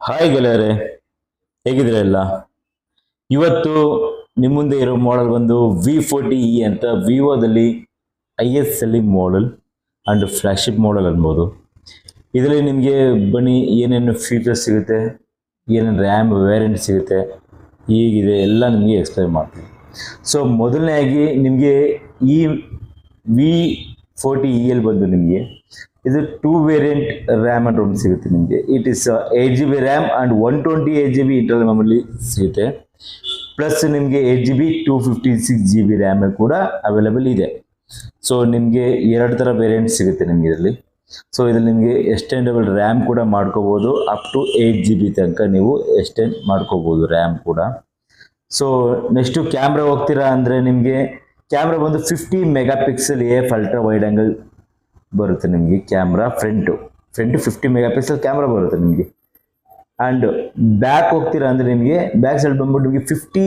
Hi ಗೆಳೆಯರೆ, ಹೇಗಿದ್ರೆ ಎಲ್ಲ. ಇವತ್ತು ನಿಮ್ಮ ಮುಂದೆ ಇರೋ ಮಾಡೆಲ್ ಬಂದು V40E ಅಂತ ವಿವೋದಲ್ಲಿ is selling model and flagship model ಅನ್ಬೋದು. ಇದರಲ್ಲಿ ನಿಮಗೆ ಬನ್ನಿ ಏನೇನು ಫೀಚರ್ಸ್ ಸಿಗುತ್ತೆ, ಏನೇನು ರ್ಯಾಮ್ ವೇರಿಯಂಟ್ ಸಿಗುತ್ತೆ, ಹೀಗಿದೆ ಎಲ್ಲ ನಿಮಗೆ ಎಕ್ಸ್ಪ್ಲೈನ್ ಮಾಡ್ತೀನಿ. ಸೊ ಮೊದಲನೇದಾಗಿ ನಿಮಗೆ ಈ V40E ಬಂದು ನಿಮಗೆ ಇದು 2 ವೇರಿಯಂಟ್ ರ್ಯಾಮ್ ಅಂಡ್ ರೋಮ್ ಸಿಗುತ್ತೆ ನಿಮಗೆ. It is 8GB RAM and 128GB internal memory ಸಿಗುತ್ತೆ. ಪ್ಲಸ್ ನಿಮಗೆ 8GB 256GB ರ್ಯಾಮ್ ಕೂಡ ಅವೈಲೇಬಲ್ ಇದೆ. ಸೊ ನಿಮಗೆ ಎರಡು ಥರ ವೇರಿಯಂಟ್ ಸಿಗುತ್ತೆ ನಿಮಗೆ ಇದರಲ್ಲಿ. ಸೊ ಇದರಲ್ಲಿ ನಿಮಗೆ ಎಕ್ಸ್ಟೆಂಡಬಲ್ ರ್ಯಾಮ್ ಕೂಡ ಮಾಡ್ಕೋಬೋದು, ಅಪ್ ಟು 8GB ತನಕ ನೀವು ಎಕ್ಸ್ಟೆಂಡ್ ಮಾಡ್ಕೋಬೋದು ರ್ಯಾಮ್ ಕೂಡ. ಸೊ ನೆಕ್ಸ್ಟು ಕ್ಯಾಮ್ರಾ ಹೋಗ್ತೀರಾ ಅಂದರೆ ನಿಮಗೆ ಕ್ಯಾಮ್ರಾ ಬಂದು 50 megapixel AF ultra wide angle ಬರುತ್ತೆ ನಿಮಗೆ. ಕ್ಯಾಮ್ರಾ ಫ್ರಂಟ್ 50 ಮೆಗಾಪಿಕ್ಸೆಲ್ ಕ್ಯಾಮ್ರಾ ಬರುತ್ತೆ ನಿಮಗೆ. ಆ್ಯಂಡ್ ಬ್ಯಾಕ್ ಹೋಗ್ತೀರಾ ಅಂದರೆ ನಿಮಗೆ ಬ್ಯಾಕ್ ಸೈಡ್ ಬಂದ್ಬಿಟ್ಟು ನಿಮಗೆ 50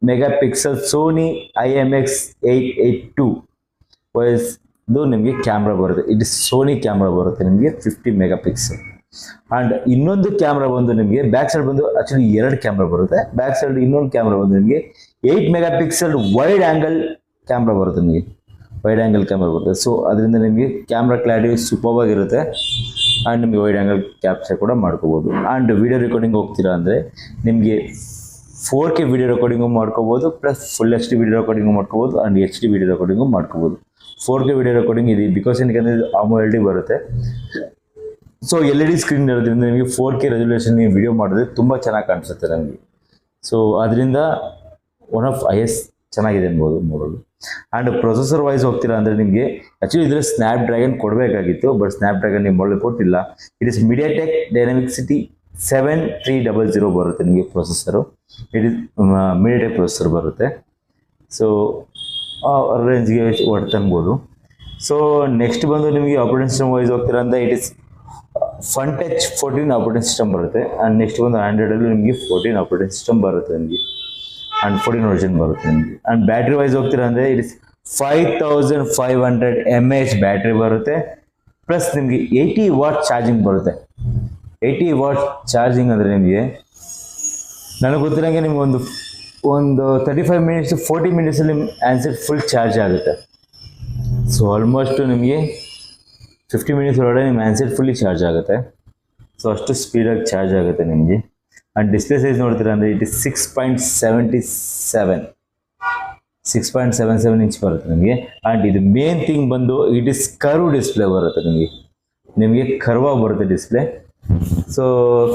ಮೆಗಾಪಿಕ್ಸೆಲ್ ಸೋನಿ IMX882 ವಯಸ್ದು ನಿಮಗೆ ಕ್ಯಾಮ್ರಾ ಬರುತ್ತೆ. ಇದು ಸೋನಿ ಕ್ಯಾಮ್ರಾ ಬರುತ್ತೆ ನಿಮಗೆ 50 ಮೆಗಾಪಿಕ್ಸೆಲ್. ಆ್ಯಂಡ್ ಇನ್ನೊಂದು ಕ್ಯಾಮ್ರಾ ಬಂದು ನಿಮಗೆ ಬ್ಯಾಕ್ ಸೈಡ್ ಬಂದು ಆಕ್ಚುಲಿ 2 ಕ್ಯಾಮ್ರಾ ಬರುತ್ತೆ. ಬ್ಯಾಕ್ ಸೈಡ್ ಇನ್ನೊಂದು ಕ್ಯಾಮ್ರಾ ಬಂದು ನಿಮಗೆ 8 ಮೆಗಾಪಿಕ್ಸೆಲ್ ವೈಡ್ ಆ್ಯಂಗಲ್ ಕ್ಯಾಮ್ರಾ ಬರುತ್ತೆ ನಿಮಗೆ. ವೈಡ್ ಆ್ಯಂಗಲ್ ಕ್ಯಾಮ್ರಾ ಬರುತ್ತೆ. ಸೊ ಅದರಿಂದ ನಿಮಗೆ ಕ್ಯಾಮ್ರಾ ಕ್ಲಾರಿಟಿ ಸೂಪರ್ ಆಗಿರುತ್ತೆ. ಆ್ಯಂಡ್ ನಿಮಗೆ ವೈಡ್ ಆ್ಯಂಗಲ್ ಕ್ಯಾಪ್ಚರ್ ಕೂಡ ಮಾಡ್ಕೋಬೋದು. ಆ್ಯಂಡ್ ವಿಡಿಯೋ ರೆಕಾರ್ಡಿಂಗ್ ಹೋಗ್ತೀರಾ ಅಂದರೆ ನಿಮಗೆ 4K ವಿಡಿಯೋ ರೆಕಾರ್ಡಿಂಗು ಮಾಡ್ಕೋಬೋದು, plus full HD video recording ಮಾಡ್ಕೋಬೋದು, ಆ್ಯಂಡ್ HD ವಿಡಿಯೋ ರೆಕಾರ್ಡಿಂಗು ಮಾಡ್ಕೋಬೋದು. 4K ವಿಡಿಯೋ ರೆಕಾರ್ಡಿಂಗ್ ಇದೆ ಬಿಕಾಸ್ ಏನಕ್ಕೆ AMOLED ಬರುತ್ತೆ. ಸೊ LED ಸ್ಕ್ರೀನ್ ಇರೋದ್ರಿಂದ ನಿಮಗೆ 4K ರೆಸಲ್ಯೂಷನ್ ನೀವು ವಿಡಿಯೋ ಮಾಡಿದ್ರೆ ತುಂಬ ಚೆನ್ನಾಗಿ ಕಾಣಿಸುತ್ತೆ ನಮಗೆ. ಸೊ ಅದರಿಂದ ಒನ್ ಆಫ್ ಐಎಸ್ ಚೆನ್ನಾಗಿದೆ ಅನ್ಬೋದು ನೋಡೋದು. ಆ್ಯಂಡ್ ಪ್ರೊಸೆಸರ್ ವೈಸ್ ಹೋಗ್ತೀರಾ ಅಂದರೆ ನಿಮಗೆ ಆ್ಯಕ್ಚುಲಿ ಇದರ ಸ್ನ್ಯಾಪ್ ಡ್ರ್ಯಾಗನ್ ಕೊಡಬೇಕಾಗಿತ್ತು, ಬಟ್ ಸ್ನ್ಯಾಪ್ ಡ್ರ್ಯಾಗನ್ ನಿಮ್ಮ ಮೊದಲು ಕೊಟ್ಟಿಲ್ಲ. ಇಟ್ ಇಸ್ MediaTek Dimensity 7300 ಬರುತ್ತೆ ನಿಮಗೆ processor. It is MediaTek processor ಬರುತ್ತೆ. ಸೊ ರೇಂಜ್ಗೆ ಹೊಡ್ತನ್ಬೋದು. ಸೊ ನೆಕ್ಸ್ಟ್ ಬಂದು ನಿಮಗೆ ಆಪರೇಟಿಂಗ್ ಸಿಸ್ಟಮ್ ವೈಸ್ ಹೋಗ್ತೀರಾ ಅಂದರೆ it is FunTouch 14 operating system ಬರುತ್ತೆ. ಆ್ಯಂಡ್ ನೆಕ್ಸ್ಟ್ ಬಂದು ಆಂಡ್ರಾಯ್ಡಲ್ಲೂ ನಿಮಗೆ 14 ಆಪರೇಟಿಂಗ್ ಸಿಸ್ಟಮ್ ಬರುತ್ತೆ ನಿಮಗೆ. ಆ್ಯಂಡ್ 14 ವರ್ಷನ್ ಬರುತ್ತೆ ನಿಮಗೆ. ಆ್ಯಂಡ್ ಬ್ಯಾಟ್ರಿ ವೈಸ್ ಹೋಗ್ತೀರಾ ಅಂದರೆ ಇಟ್ ಇಸ್ 5500 mAh ಬ್ಯಾಟ್ರಿ ಬರುತ್ತೆ. ಪ್ಲಸ್ ನಿಮಗೆ 80 ವಾಟ್ ಚಾರ್ಜಿಂಗ್ ಬರುತ್ತೆ. 80 ವಾಟ್ ಚಾರ್ಜಿಂಗ್ ಅಂದರೆ ನಿಮಗೆ ನನಗೆ ಗೊತ್ತಿರೋಂಗೆ ನಿಮ್ಗೆ ಒಂದು 35 ಮಿನಿಟ್ಸ್ 40 ಮಿನಿಟ್ಸಲ್ಲಿ ನಿಮ್ಮ ಆನ್ಸರ್ ಫುಲ್ ಚಾರ್ಜ್ ಆಗುತ್ತೆ. ಸೊ ಆಲ್ಮೋಸ್ಟ್ ನಿಮಗೆ 50 ಮಿನಿಟ್ಸ್ ಒಳಗಡೆ ನಿಮ್ಮ ಆನ್ಸರ್ ಫುಲ್ಲಿ ಚಾರ್ಜ್ ಆಗುತ್ತೆ. ಸೊ ಅಷ್ಟು ಸ್ಪೀಡಾಗಿ ಚಾರ್ಜ್ ಆಗುತ್ತೆ ನಿಮಗೆ. ಆ್ಯಂಡ್ ಡಿಸ್ಪ್ಲೇ ಸೈಜ್ ನೋಡ್ತೀರಾ ಅಂದರೆ ಇಟ್ ಇಸ್ 6.77 ಇಂಚ್ ಬರುತ್ತೆ ನಿಮಗೆ. ಆ್ಯಂಡ್ ಇದು ಮೇನ್ ಥಿಂಗ್ ಬಂದು ಇಟ್ ಇಸ್ ಕರ್ವ್ ಡಿಸ್ಪ್ಲೇ ಬರುತ್ತೆ ನಿಮಗೆ ಕರ್ವ್ ಆಗಿ ಬರುತ್ತೆ ಡಿಸ್ಪ್ಲೇ. ಸೊ